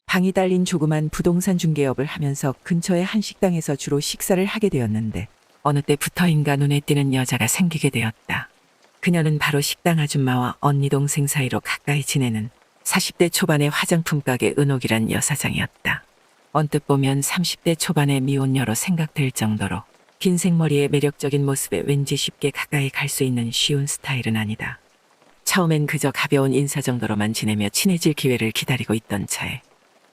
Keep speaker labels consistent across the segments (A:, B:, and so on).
A: 방이 딸린 조그만 부동산 중개업을 하면서 근처의 한 식당에서 주로 식사를 하게 되었는데 어느 때부터인가 눈에 띄는 여자가 생기게 되었다. 그녀는 바로 식당 아줌마와 언니 동생 사이로 가까이 지내는 40대 초반의 화장품 가게 은옥이란 여사장이었다. 언뜻 보면 30대 초반의 미혼녀로 생각될 정도로 긴 생머리의 매력적인 모습에 왠지 쉽게 가까이 갈 수 있는 쉬운 스타일은 아니다. 처음엔 그저 가벼운 인사 정도로만 지내며 친해질 기회를 기다리고 있던 차에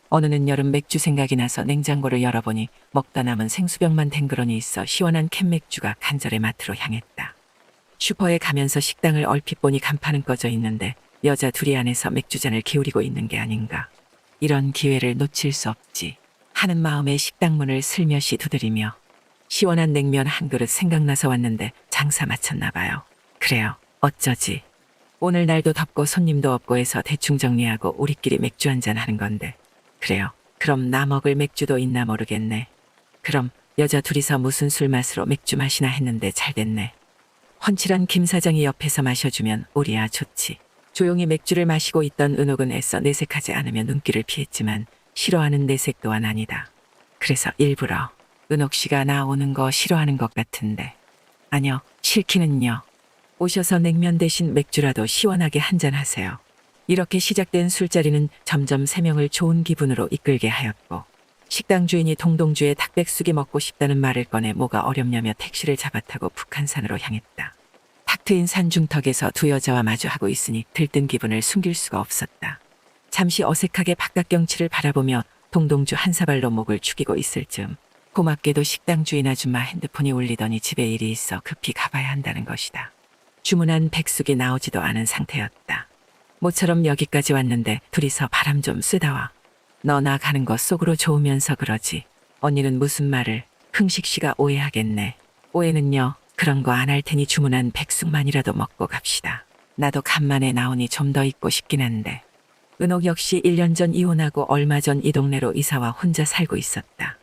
A: 어느 늦여름 맥주 생각이 나서 냉장고를 열어보니 먹다 남은 생수병만 댕그러니 있어 시원한 캔맥주가 간절의 마트로 향했다. 슈퍼에 가면서 식당을 얼핏 보니 간판은 꺼져 있는데 여자 둘이 안에서 맥주잔을 기울이고 있는 게 아닌가. 이런 기회를 놓칠 수 없지 하는 마음에 식당 문을 슬며시 두드리며 시원한 냉면 한 그릇 생각나서 왔는데 장사 마쳤나 봐요. 그래요. 어쩌지. 오늘 날도 덥고 손님도 없고 해서 대충 정리하고 우리끼리 맥주 한잔 하는 건데. 그래요. 그럼 나 먹을 맥주도 있나 모르겠네. 그럼 여자 둘이서 무슨 술 맛으로 맥주 마시나 했는데 잘 됐네. 훤칠한 김 사장이 옆에서 마셔주면 우리야 좋지. 조용히 맥주를 마시고 있던 은옥은 애써 내색하지 않으며 눈길을 피했지만 싫어하는 내색 또한 아니다. 그래서 일부러 은옥 씨가 나 오는 거 싫어하는 것 같은데. 아니요, 싫기는요. 오셔서 냉면 대신 맥주라도 시원하게 한잔 하세요. 이렇게 시작된 술자리는 점점 세 명을 좋은 기분으로 이끌게 하였고 식당 주인이 동동주에 닭백숙이 먹고 싶다는 말을 꺼내 뭐가 어렵냐며 택시를 잡아타고 북한산으로 향했다. 탁 트인 산중턱에서 두 여자와 마주하고 있으니 들뜬 기분을 숨길 수가 없었다. 잠시 어색하게 바깥 경치를 바라보며 동동주 한 사발로 목을 축이고 있을 즈음 고맙게도 식당 주인 아줌마 핸드폰이 울리더니 집에 일이 있어 급히 가봐야 한다는 것이다. 주문한 백숙이 나오지도 않은 상태였다. 모처럼 여기까지 왔는데 둘이서 바람 좀 쐬다 와. 너 나 가는 거 속으로 좋으면서 그러지. 언니는 무슨 말을. 흥식 씨가 오해하겠네. 오해는요. 그런 거 안 할 테니 주문한 백숙만이라도 먹고 갑시다. 나도 간만에 나오니 좀 더 있고 싶긴 한데. 은옥 역시 1년 전 이혼하고 얼마 전 이 동네로 이사와 혼자 살고 있었다.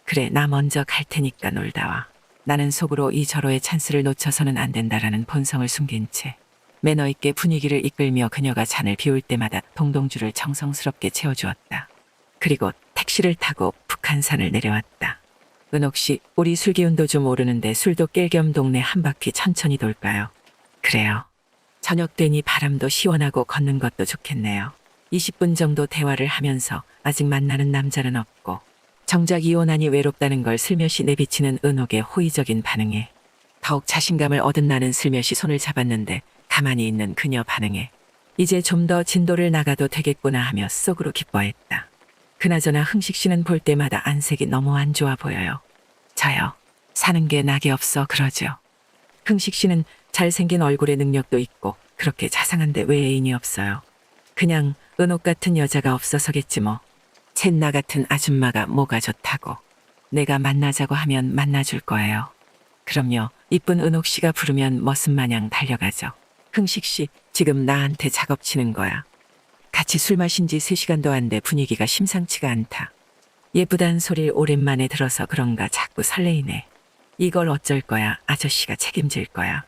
A: 그래 나 먼저 갈 테니까 놀다 와. 나는 속으로 이 절호의 찬스를 놓쳐서는 안 된다라는 본성을 숨긴 채 매너 있게 분위기를 이끌며 그녀가 잔을 비울 때마다 동동주를 정성스럽게 채워주었다. 그리고 택시를 타고 북한산을 내려왔다. 은옥 씨, 우리 술 기운도 좀 오르는데 술도 깰 겸 동네 한 바퀴 천천히 돌까요? 그래요. 저녁 되니 바람도 시원하고 걷는 것도 좋겠네요. 20분 정도 대화를 하면서 아직 만나는 남자는 없고 정작 이혼하니 외롭다는 걸 슬며시 내비치는 은옥의 호의적인 반응에 더욱 자신감을 얻은 나는 슬며시 손을 잡았는데 가만히 있는 그녀 반응에 이제 좀 더 진도를 나가도 되겠구나 하며 속으로 기뻐했다. 그나저나 흥식 씨는 볼 때마다 안색이 너무 안 좋아 보여요. 저요. 사는 게 낙이 없어 그러죠. 흥식 씨는 잘생긴 얼굴에 능력도 있고 그렇게 자상한데 왜 애인이 없어요. 그냥 은옥 같은 여자가 없어서겠지 뭐. 쳇나 같은 아줌마가 뭐가 좋다고. 내가 만나자고 하면 만나줄 거예요. 그럼요. 이쁜 은옥 씨가 부르면 머슴 마냥 달려가죠. 흥식 씨, 지금 나한테 작업치는 거야. 같이 술 마신 지 3시간도 안 돼 분위기가 심상치가 않다. 예쁘단 소리를 오랜만에 들어서 그런가 자꾸 설레이네. 이걸 어쩔 거야. 아저씨가 책임질 거야.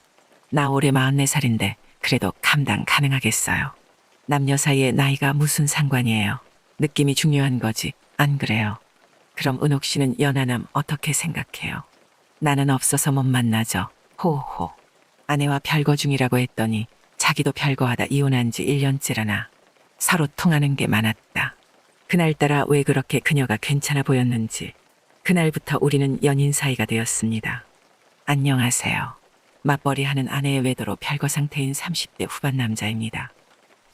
A: 나 올해 44살인데 그래도 감당 가능하겠어요. 남녀 사이에 나이가 무슨 상관이에요. 느낌이 중요한 거지. 안 그래요? 그럼 은옥 씨는 연하남 어떻게 생각해요? 나는 없어서 못 만나죠. 호호. 아내와 별거 중이라고 했더니 자기도 별거하다 이혼한 지 1년째라나. 서로 통하는 게 많았다. 그날따라 왜 그렇게 그녀가 괜찮아 보였는지 그날부터 우리는 연인 사이가 되었습니다. 안녕하세요. 맞벌이하는 아내의 외도로 별거 상태인 30대 후반 남자입니다.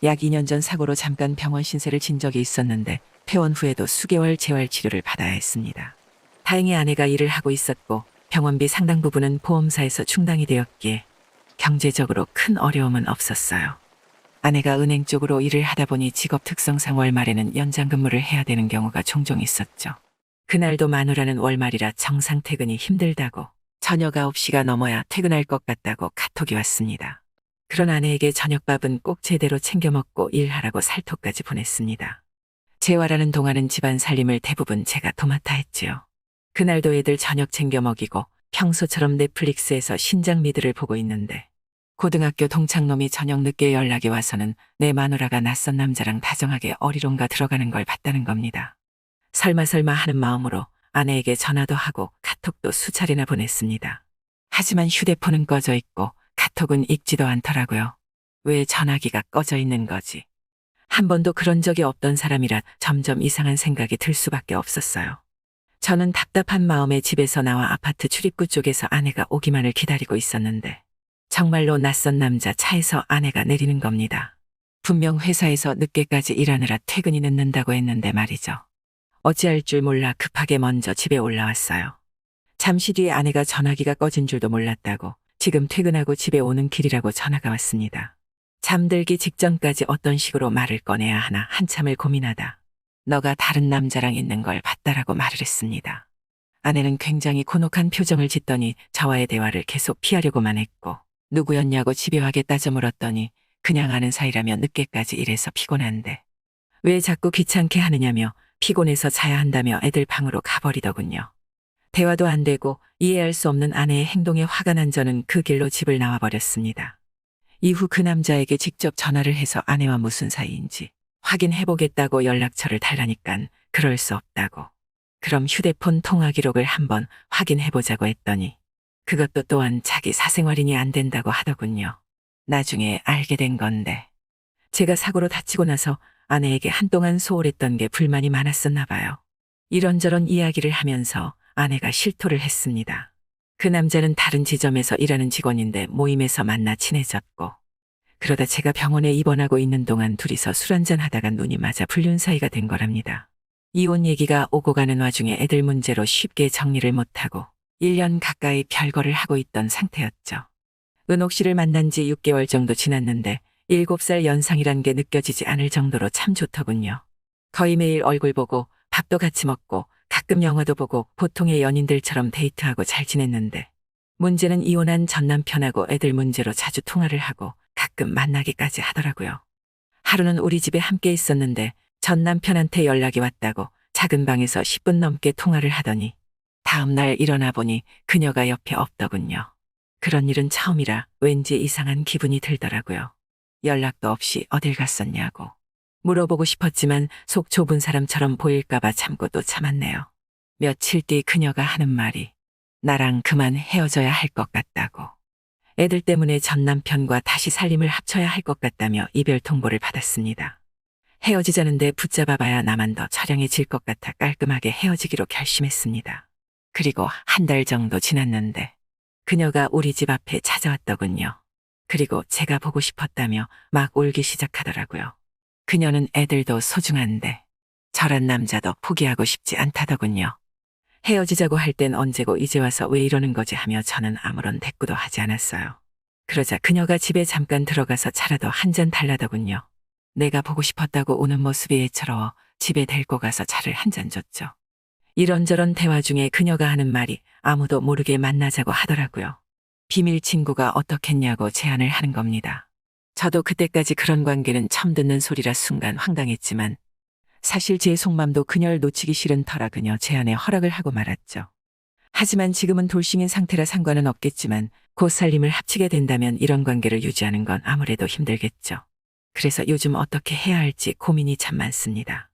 A: 약 2년 전 사고로 잠깐 병원 신세를 진 적이 있었는데 퇴원 후에도 수개월 재활 치료를 받아야 했습니다. 다행히 아내가 일을 하고 있었고 병원비 상당 부분은 보험사에서 충당이 되었기에 경제적으로 큰 어려움은 없었어요. 아내가 은행 쪽으로 일을 하다 보니 직업 특성상 월말에는 연장 근무를 해야 되는 경우가 종종 있었죠. 그날도 마누라는 월말이라 정상 퇴근이 힘들다고 저녁 9시가 넘어야 퇴근할 것 같다고 카톡이 왔습니다. 그런 아내에게 저녁밥은 꼭 제대로 챙겨 먹고 일하라고 살톡까지 보냈습니다. 재활하는 동안은 집안 살림을 대부분 제가 도맡아 했지요. 그날도 애들 저녁 챙겨 먹이고 평소처럼 넷플릭스에서 신작 미드를 보고 있는데 고등학교 동창놈이 저녁 늦게 연락이 와서는 내 마누라가 낯선 남자랑 다정하게 어리론가 들어가는 걸 봤다는 겁니다. 설마 하는 마음으로 아내에게 전화도 하고 카톡도 수차례나 보냈습니다. 하지만 휴대폰은 꺼져 있고 카톡은 읽지도 않더라고요. 왜 전화기가 꺼져 있는 거지? 한 번도 그런 적이 없던 사람이라 점점 이상한 생각이 들 수밖에 없었어요. 저는 답답한 마음에 집에서 나와 아파트 출입구 쪽에서 아내가 오기만을 기다리고 있었는데 정말로 낯선 남자 차에서 아내가 내리는 겁니다. 분명 회사에서 늦게까지 일하느라 퇴근이 늦는다고 했는데 말이죠. 어찌할 줄 몰라 급하게 먼저 집에 올라왔어요. 잠시 뒤에 아내가 전화기가 꺼진 줄도 몰랐다고 지금 퇴근하고 집에 오는 길이라고 전화가 왔습니다. 잠들기 직전까지 어떤 식으로 말을 꺼내야 하나 한참을 고민하다 너가 다른 남자랑 있는 걸 봤다라고 말을 했습니다. 아내는 굉장히 곤혹한 표정을 짓더니 저와의 대화를 계속 피하려고만 했고 누구였냐고 집요하게 따져 물었더니 그냥 아는 사이라며 늦게까지 일해서 피곤한데 왜 자꾸 귀찮게 하느냐며 피곤해서 자야 한다며 애들 방으로 가버리더군요. 대화도 안 되고 이해할 수 없는 아내의 행동에 화가 난 저는 그 길로 집을 나와버렸습니다. 이후 그 남자에게 직접 전화를 해서 아내와 무슨 사이인지 확인해보겠다고 연락처를 달라니깐 그럴 수 없다고. 그럼 휴대폰 통화 기록을 한번 확인해보자고 했더니 그것도 또한 자기 사생활인이 안 된다고 하더군요. 나중에 알게 된 건데 제가 사고로 다치고 나서 아내에게 한동안 소홀했던 게 불만이 많았었나 봐요. 이런저런 이야기를 하면서 아내가 실토를 했습니다. 그 남자는 다른 지점에서 일하는 직원인데 모임에서 만나 친해졌고 그러다 제가 병원에 입원하고 있는 동안 둘이서 술 한잔 하다가 눈이 맞아 불륜 사이가 된 거랍니다. 이혼 얘기가 오고 가는 와중에 애들 문제로 쉽게 정리를 못하고 1년 가까이 별거를 하고 있던 상태였죠. 은옥 씨를 만난 지 6개월 정도 지났는데 7살 연상이란 게 느껴지지 않을 정도로 참 좋더군요. 거의 매일 얼굴 보고 밥도 같이 먹고 가끔 영화도 보고 보통의 연인들처럼 데이트하고 잘 지냈는데 문제는 이혼한 전 남편하고 애들 문제로 자주 통화를 하고 가끔 만나기까지 하더라고요. 하루는 우리 집에 함께 있었는데 전 남편한테 연락이 왔다고 작은 방에서 10분 넘게 통화를 하더니 다음날 일어나 보니 그녀가 옆에 없더군요. 그런 일은 처음이라 왠지 이상한 기분이 들더라고요. 연락도 없이 어딜 갔었냐고. 물어보고 싶었지만 속 좁은 사람처럼 보일까봐 참고 또 참았네요. 며칠 뒤 그녀가 하는 말이 나랑 그만 헤어져야 할 것 같다고. 애들 때문에 전 남편과 다시 살림을 합쳐야 할 것 같다며 이별 통보를 받았습니다. 헤어지자는데 붙잡아봐야 나만 더 처량해질 것 같아 깔끔하게 헤어지기로 결심했습니다. 그리고 한 달 정도 지났는데 그녀가 우리 집 앞에 찾아왔더군요. 그리고 제가 보고 싶었다며 막 울기 시작하더라고요. 그녀는 애들도 소중한데 저런 남자도 포기하고 싶지 않다더군요. 헤어지자고 할 땐 언제고 이제 와서 왜 이러는 거지 하며 저는 아무런 대꾸도 하지 않았어요. 그러자 그녀가 집에 잠깐 들어가서 차라도 한 잔 달라더군요. 내가 보고 싶었다고 우는 모습이 애처로워 집에 데리고 가서 차를 한 잔 줬죠. 이런저런 대화 중에 그녀가 하는 말이 아무도 모르게 만나자고 하더라고요. 비밀 친구가 어떻겠냐고 제안을 하는 겁니다. 저도 그때까지 그런 관계는 처음 듣는 소리라 순간 황당했지만 사실 제 속맘도 그녀를 놓치기 싫은 터라 그녀 제안에 허락을 하고 말았죠. 하지만 지금은 돌싱인 상태라 상관은 없겠지만 곧 살림을 합치게 된다면 이런 관계를 유지하는 건 아무래도 힘들겠죠. 그래서 요즘 어떻게 해야 할지 고민이 참 많습니다.